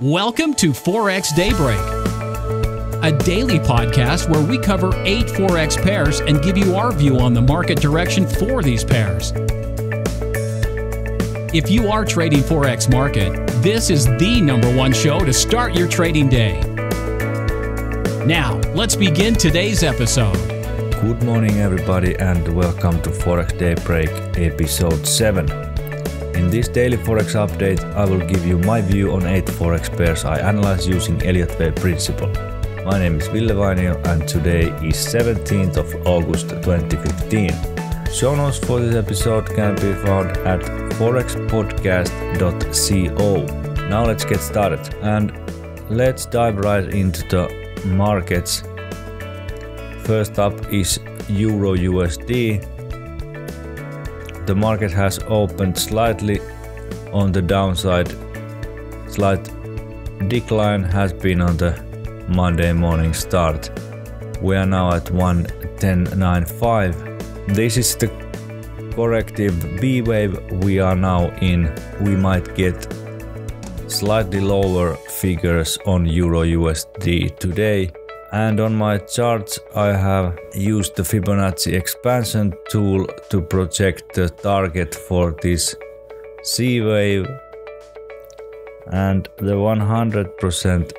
Welcome to Forex DayBreak, a daily podcast where we cover 8 Forex pairs and give you our view on the market direction for these pairs. If you are trading Forex market, this is the #1 show to start your trading day. Now, let's begin today's episode. Good morning everybody and welcome to Forex DayBreak episode 7. In this daily Forex update, I will give you my view on 8 Forex pairs I analyze using Elliott wave principle. My name is Ville Vainio and today is 17th of August 2015. Show notes for this episode can be found at forexpodcast.co. Now let's get started and let's dive right into the markets. First up is EURUSD. The market has opened slightly on the downside. Slight decline has been on the Monday morning start. We are now at 110.95. This is the corrective B wave we are now in. We might get slightly lower figures on EURUSD today. And on my charts I have used the Fibonacci expansion tool to project the target for this C wave, and the 100%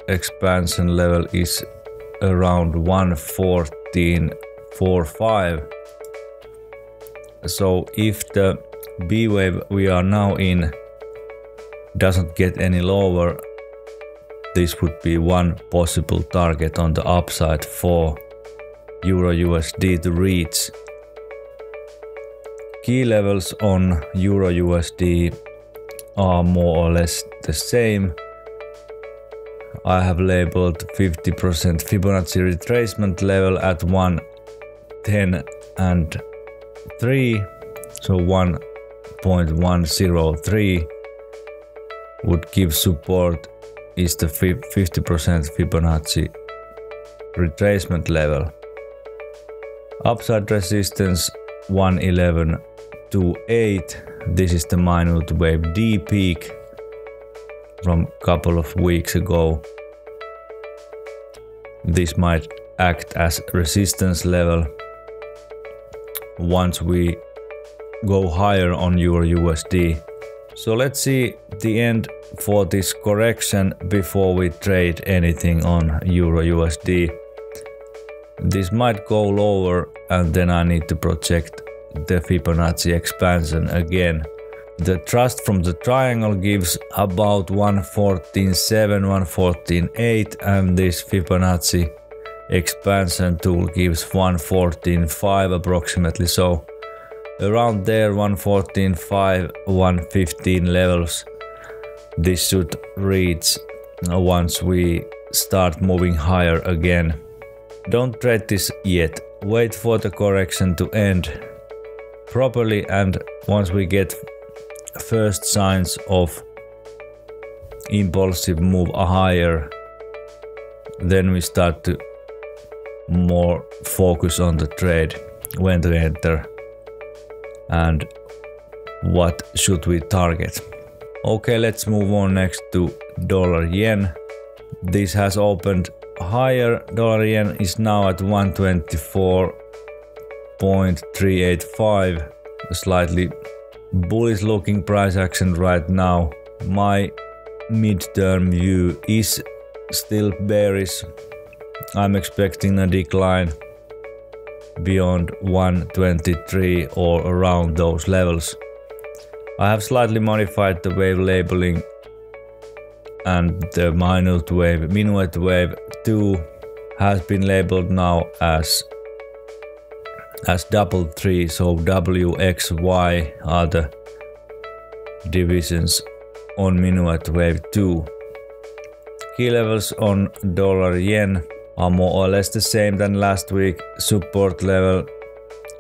expansion level is around 114.45. So if the B wave we are now in doesn't get any lower, this would be one possible target on the upside for EURUSD to reach. Key levels on EURUSD are more or less the same. I have labeled 50% Fibonacci retracement level at 110.3, so 1.103 would give support is the 50% Fibonacci retracement level. Upside resistance 111.28. This is the minute wave D peak from a couple of weeks ago. This might act as resistance level once we go higher on EURUSD. So let's see the end for this correction before we trade anything on EURUSD. This might go lower and then I need to project the Fibonacci expansion again. The thrust from the triangle gives about 114.7, 114.8 and this Fibonacci expansion tool gives 114.5 approximately. So around there 114.5, 115 levels. This should reach once we start moving higher again. Don't trade this yet. Wait for the correction to end properly, and once we get first signs of impulsive move higher, then we start to more focus on the trade, when to enter and what should we target. Okay, let's move on next to dollar yen. This has opened higher. Dollar yen is now at 124.385. A slightly bullish looking price action right now. My midterm view is still bearish. I'm expecting a decline beyond 123 or around those levels. I have slightly modified the wave labeling and the minuette wave 2 has been labeled now as double 3, so WXY are the divisions on minuette wave 2. Key levels on dollar yen are more or less the same than last week. Support level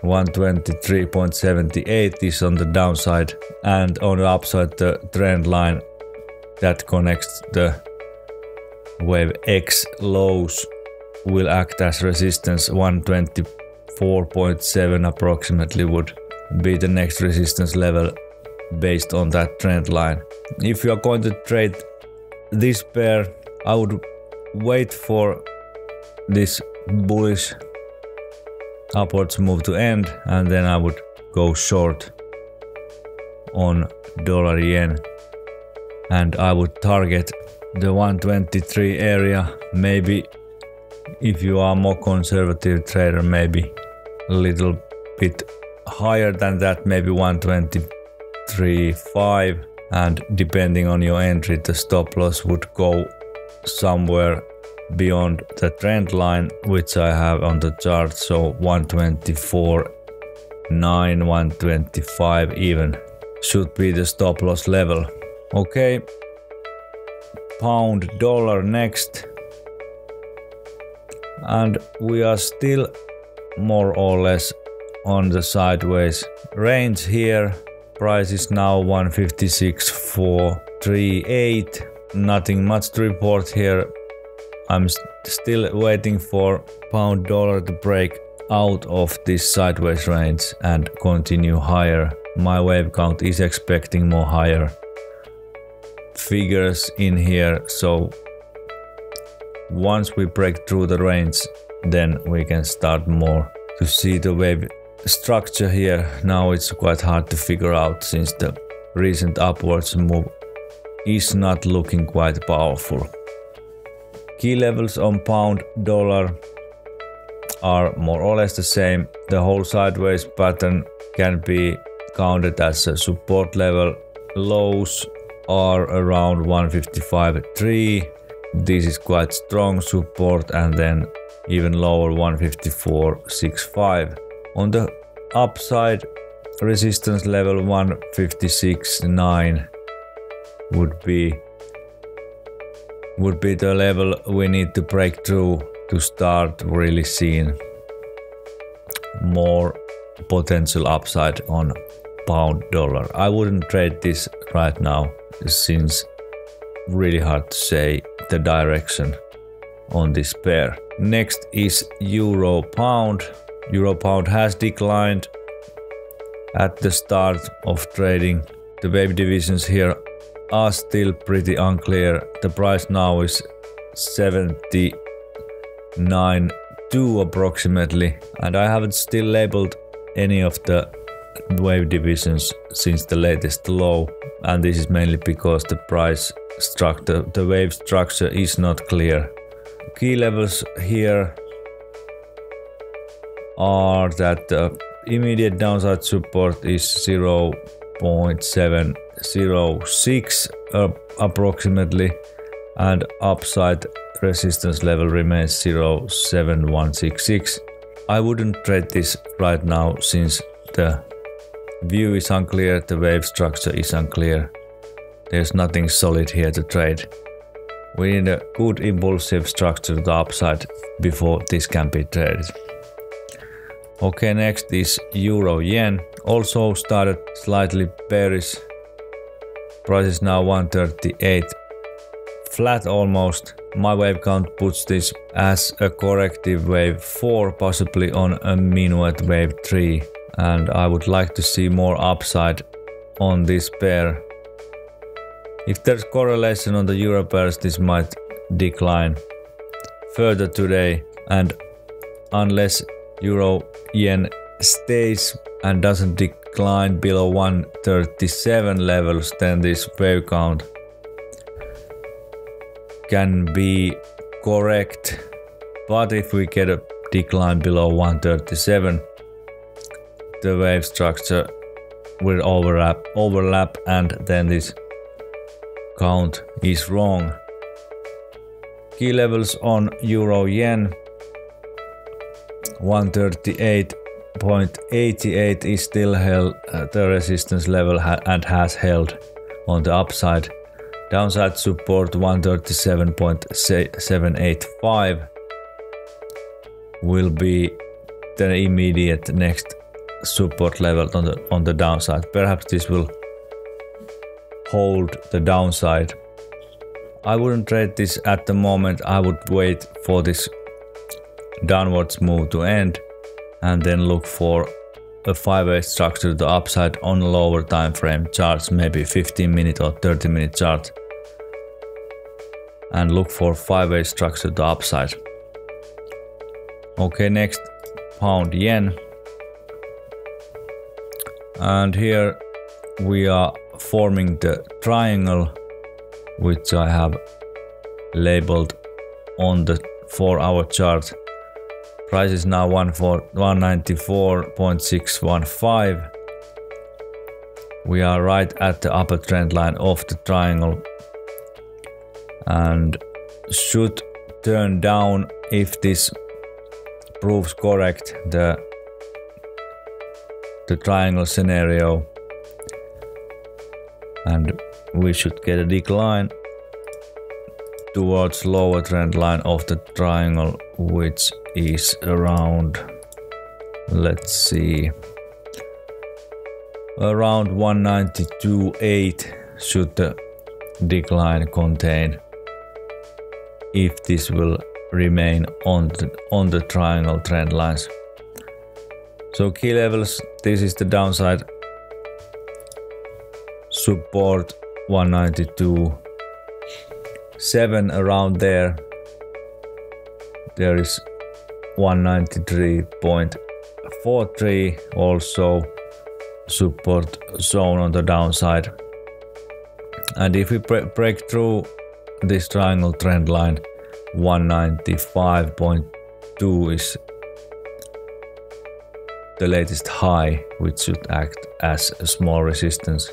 123.78 is on the downside, and on the upside the trend line that connects the wave X lows will act as resistance. 124.7 approximately would be the next resistance level based on that trend line. If you are going to trade this pair, I would wait for this bullish upwards move to end, and then I would go short on dollar yen, and I would target the 123 area. Maybe if you are more conservative trader, maybe a little bit higher than that, maybe 123.5, and depending on your entry, the stop loss would go somewhere beyond the trend line, which I have on the chart, so 124.9, 125 even should be the stop loss level. Okay, pound dollar next, and we are still more or less on the sideways range here. Price is now 156.438. Nothing much to report here. I'm still waiting for pound dollar to break out of this sideways range and continue higher. My wave count is expecting more higher figures in here, so once we break through the range, then we can start more to see the wave structure here. Now it's quite hard to figure out since the recent upwards move is not looking quite powerful. Key levels on pound dollar are more or less the same. The whole sideways pattern can be counted as a support level. Lows are around 155.3. This is quite strong support, and then even lower 154.65. On the upside, resistance level 156.9 would be the level we need to break through to start really seeing more potential upside on pound dollar. I wouldn't trade this right now since really hard to say the direction on this pair. Next is euro pound. Euro pound has declined at the start of trading. The wave divisions here are still pretty unclear. The price now is 79.2 approximately, and I haven't still labeled any of the wave divisions since the latest low, and this is mainly because the price structure, the wave structure is not clear. Key levels here are that the immediate downside support is 0.706 approximately, and upside resistance level remains 0.7166. I wouldn't trade this right now since the view is unclear, the wave structure is unclear. There's nothing solid here to trade. We need a good impulsive structure to the upside before this can be traded. Okay, next is euro yen. Also started slightly bearish. Price is now 138, flat almost. My wave count puts this as a corrective wave 4, possibly on a minuette wave 3, and I would like to see more upside on this pair. If there's correlation on the euro pairs, this might decline further today, and unless euro yen stays and doesn't decline below 137 levels, then this wave count can be correct. But if we get a decline below 137, the wave structure will overlap, and then this count is wrong. Key levels on euro yen, 138.88 is still held the resistance level and has held on the upside. Downside support 137.785 will be the immediate next support level on the downside. Perhaps this will hold the downside. I wouldn't trade this at the moment. I would wait for this downwards move to end and then look for a 5-way structure to the upside on lower time frame charts, maybe 15-minute or 30-minute chart, and look for 5-way structure to the upside. Okay, next pound yen, and here we are forming the triangle which I have labeled on the 4-hour chart. Price is now 194.615. We are right at the upper trend line of the triangle and should turn down if this proves correct, the triangle scenario, and we should get a decline towards lower trend line of the triangle, which is around, let's see, around 192.8 should the decline contain, if this will remain on the triangle trend lines. So key levels, this is the downside support 192.7, around there. There is 193.43 also support zone on the downside. And if we break through this triangle trend line, 195.2 is the latest high, which should act as a small resistance.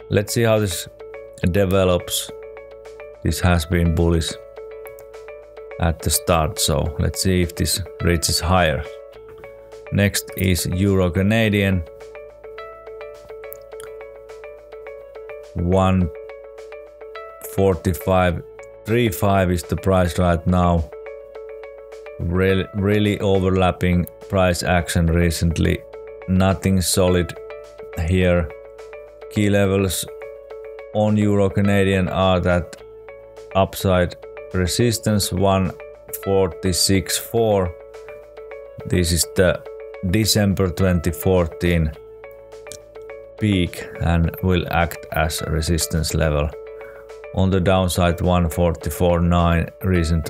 Let's see how this develops. This has been bullish at the start, so let's see if this reaches higher. Next is Euro Canadian. 145.35 is the price right now. Really overlapping price action recently. Nothing solid here. Key levels on Euro Canadian are that upside resistance 146.4. This is the December 2014 peak and will act as a resistance level. On the downside 144.9, recent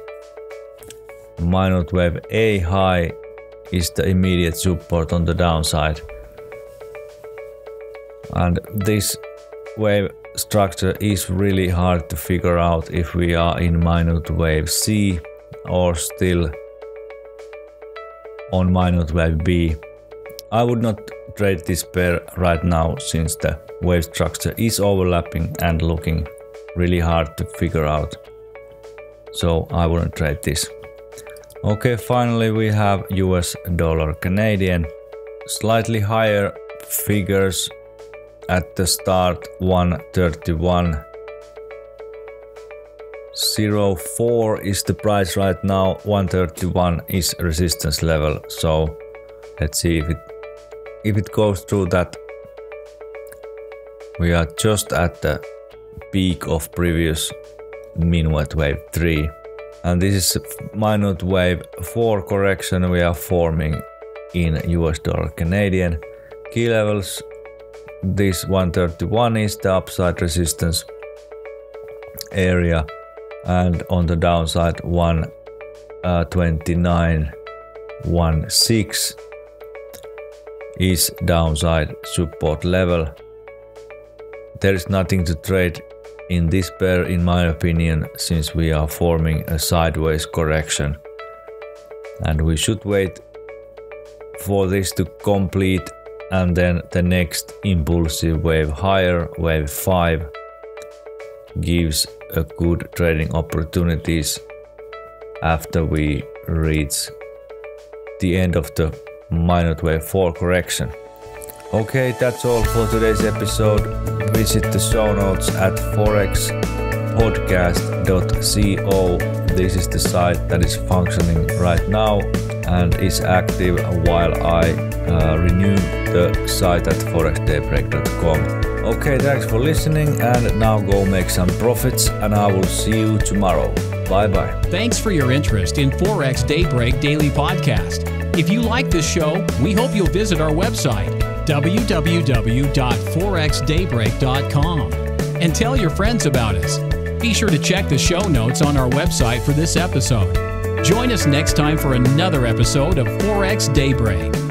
minute wave A high is the immediate support on the downside. And this wave structure is really hard to figure out if we are in minute wave C or still on minute wave B. I would not trade this pair right now since the wave structure is overlapping and looking really hard to figure out. So I wouldn't trade this. Okay, finally we have US dollar Canadian. Slightly higher figures at the start, 131.04 is the price right now. 131 is resistance level. So let's see if it goes through that. We are just at the peak of previous minuette wave 3, and this is minute wave 4 correction we are forming in US dollar Canadian. Key levels, this 131 is the upside resistance area, and on the downside 129.16 is downside support level. There is nothing to trade in this pair in my opinion, since we are forming a sideways correction, and we should wait for this to complete, and then the next impulsive wave higher, wave 5, gives a good trading opportunities after we reach the end of the minute wave 4 correction. Okay, that's all for today's episode. Visit the show notes at forexpodcast.co. This is the site that is functioning right now and is active while I renew the site at forexdaybreak.com. Okay, thanks for listening, and now go make some profits, and I will see you tomorrow. Bye bye. Thanks for your interest in Forex Daybreak Daily Podcast. If you like this show, we hope you'll visit our website, www.ForexDayBreak.com, and tell your friends about us. Be sure to check the show notes on our website for this episode. Join us next time for another episode of Forex Daybreak.